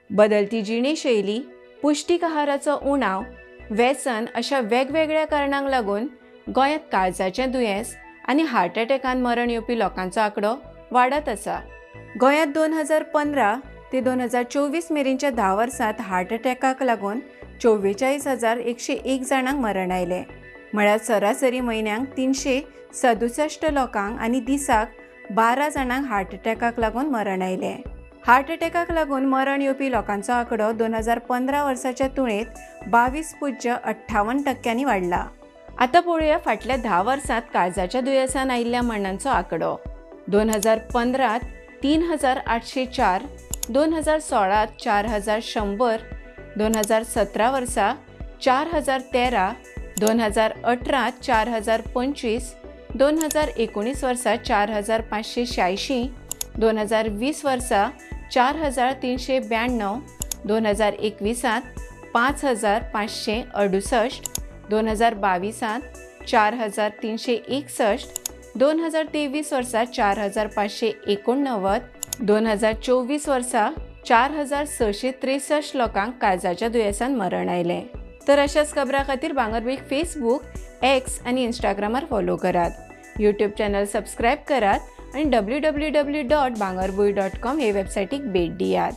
बदलती जिणेशैली, पौष्टिक आहाराचो उणाव, व्यसन अशा वेगवेगळ्या कारणांक लागून गोंयांत काळजाचें दुयेंस आनी हार्ट अटॅकान मरण येवपी लोकांचो आंकडो वाडत आसा। गोंयांत 2015 ते 2024 मेरेनच्या 10 वर्सांत हार्ट अटॅकाक लागून 44,101 जाणांक मरण आयलें, म्हळ्यार सरासरी म्हयन्याक 367 लोकांक आनी दिसाक 12 जाणांक हार्ट अटॅकाक लागून मरण आयलें। हार्ट अटॅकाक लागून मरण येवपी लोकांचो आंकडो 2015 वर्साच्या तुळेंत 22.58% वाडला। आतां पळोवया फाटल्या 10 वर्सांत काळजाच्या दुयेंसान आयिल्ल्या मरणांचो आंकडो। 2015 3,804, 2016 4,100, 2017 वर्सा 4,013, 2018 4,025, 2019 वर्सा 4,586, 2020 वर्सा 4,392, 2021 5,568, 2022 4,361, 2023 वर्सा 4,589, 2024 वर्सा 4,663 लोकांक काळजाच्या दुयेंसान मरण आयलें। तर अशाच खबरां खातीर भांगरभूंयक फेसबुक, एक्स आनी इंस्टाग्रामार फॉलो करात, यूट्यूब चॅनल सबस्क्रायब करात आनी www.bangarbuy.com हे वेबसायटीक भेट दियात।